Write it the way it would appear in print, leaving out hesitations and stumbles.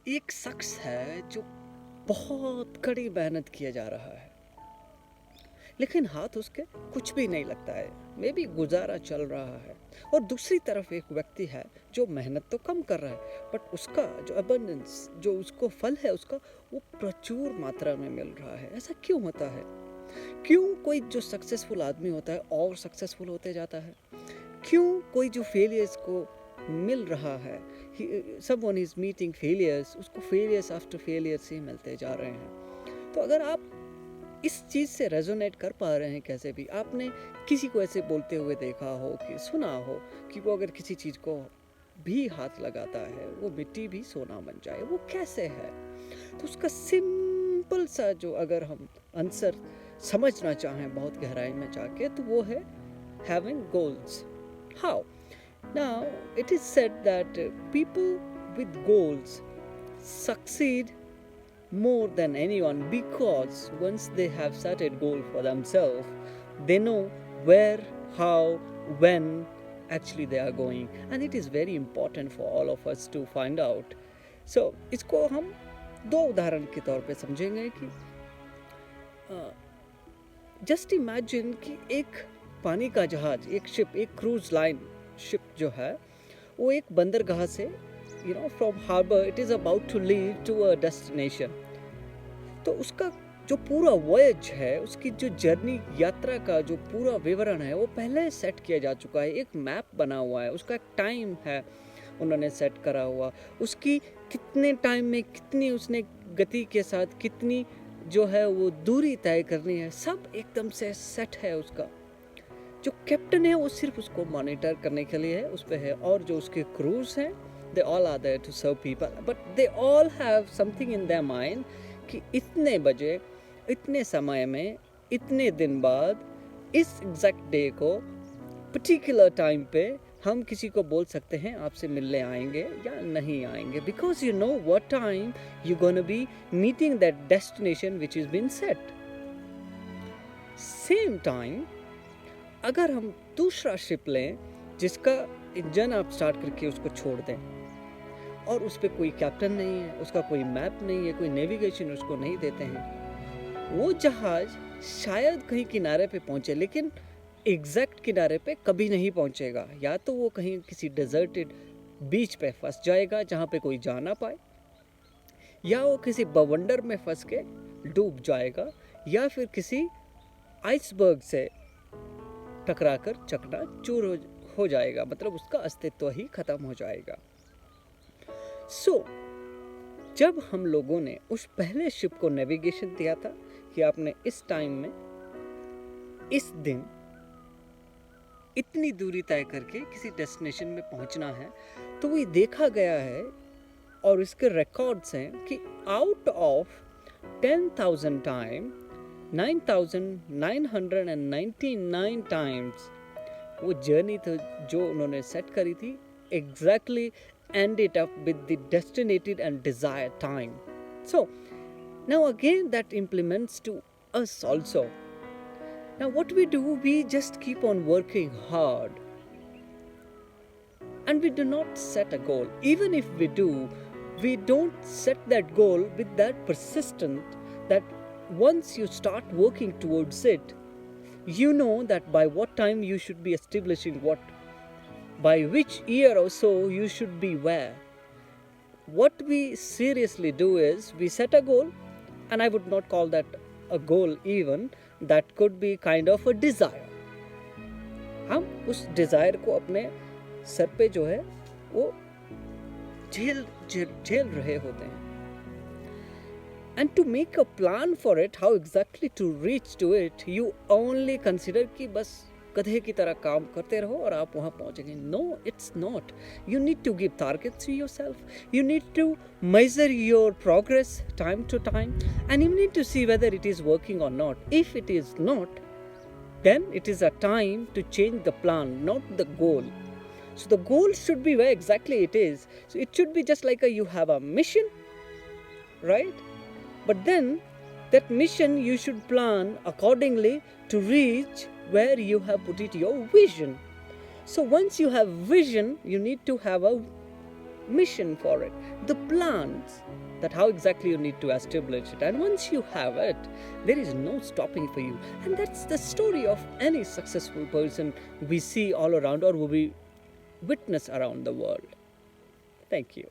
एक शख्स है जो बहुत कड़ी मेहनत किया जा रहा है, लेकिन हाथ उसके कुछ भी नहीं लगता है, मे भी गुजारा चल रहा है। और दूसरी तरफ एक व्यक्ति है जो मेहनत तो कम कर रहा है, बट उसका जो अबंडेंस, जो उसको फल है उसका, वो प्रचुर मात्रा में मिल रहा है। ऐसा क्यों होता है? क्यों कोई जो सक्सेसफुल आदमी होता है और सक्सेसफुल होते जाता है? क्यों कोई जो फेलियर्स को मिल रहा है, समवन इज मीटिंग फेलियर्स, उसको फेलियर्स आफ्टर फेलियर्स ही मिलते जा रहे हैं? तो अगर आप इस चीज़ से रेजोनेट कर पा रहे हैं, कैसे भी आपने किसी को ऐसे बोलते हुए देखा हो कि सुना हो कि वो अगर किसी चीज़ को भी हाथ लगाता है वो मिट्टी भी सोना बन जाए, वो कैसे है? तो उसका सिंपल सा जो अगर हम आंसर समझना चाहें बहुत गहराई में जाके, तो वो है having goals. How? Now, it is said that people with goals succeed more than anyone, because once they have set a goal for themselves, they know where, how, when actually they are going, and it is very important for all of us to find out. So, इसको हम दो उदाहरण के तौर पे समझेंगे कि just imagine कि एक पानी का जहाज, एक शिप, एक क्रूज लाइन शिप जो है, वो एक बंदरगाह से from harbour it is about to leave to a destination. तो उसका जो पूरा वॉयज है, उसकी जो जर्नी, यात्रा का जो पूरा विवरण है, वो पहले सेट किया जा चुका है। एक मैप बना हुआ है, उसका एक टाइम है उन्होंने सेट करा हुआ, उसकी कितने टाइम में कितनी उसने गति के साथ कितनी जो है वो दूरी तय करनी है, सब एकदम से सेट है। उसका जो कैप्टन है वो सिर्फ उसको मॉनिटर करने के लिए है, उस पे है, और जो उसके क्रूज हैं, they all are there to serve people, but they all have something in their mind कि इतने बजे, इतने समय में, इतने दिन बाद, इस एग्जैक्ट डे को, पर्टिकुलर टाइम पे हम किसी को बोल सकते हैं आपसे मिलने आएंगे या नहीं आएंगे, because you know what time you gonna be meeting that destination which is been set. Same time अगर हम दूसरा शिप लें जिसका इंजन आप स्टार्ट करके उसको छोड़ दें और उस पर कोई कैप्टन नहीं है, उसका कोई मैप नहीं है, कोई नेविगेशन उसको नहीं देते हैं, वो जहाज शायद कहीं किनारे पे पहुंचे, लेकिन एग्जैक्ट किनारे पे कभी नहीं पहुंचेगा। या तो वो कहीं किसी डेजर्टेड बीच पे फंस जाएगा जहाँ पे कोई जा ना पाए, या वो किसी बवंडर में फंस के डूब जाएगा, या फिर किसी आइसबर्ग से टकराकर चकना चूर हो जाएगा, मतलब उसका अस्तित्व ही खत्म हो जाएगा। जब हम लोगों ने उस पहले शिप को नेविगेशन दिया था कि आपने इस टाइम में, इस दिन, इतनी दूरी तय करके किसी डेस्टिनेशन में पहुंचना है, तो ये देखा गया है और इसके रिकॉर्ड्स हैं कि आउट ऑफ 10,000 टाइम 9,999 टाइम्स वो जर्नी तो जो उन्होंने सेट करी थी exactly ended up with the destinated and desired time. So now again that implements to us also. Now what we do, we just keep on working hard and we do not set a goal. Even if we do, we don't set that goal with that persistent that once you start working towards it, you know that by what time you should be establishing what, by which year or so you should be where. What we seriously do is we set a goal, and I would not call that a goal even, that could be kind of a desire. हम उस desire को अपने sir पे जो है वो झेल रहे होते हैं, and to make a plan for it, how exactly to reach to it, you only consider कि बस गधे की तरह काम करते रहो और आप वहाँ पहुँचेंगे। No, it's not. You need to give targets to yourself. You need to measure your progress time to time, and you need to see whether it is working or not. If it is not, then it is a time to change the plan, not the goal. So the goal should be where exactly it is. So it should be just like you have a mission, right? But then that mission you should plan accordingly to reach where you have put it your vision. So once you have vision, you need to have a mission for it, the plans, that how exactly you need to establish it. And once you have it, there is no stopping for you. And that's the story of any successful person we see all around or we witness around the world. Thank you.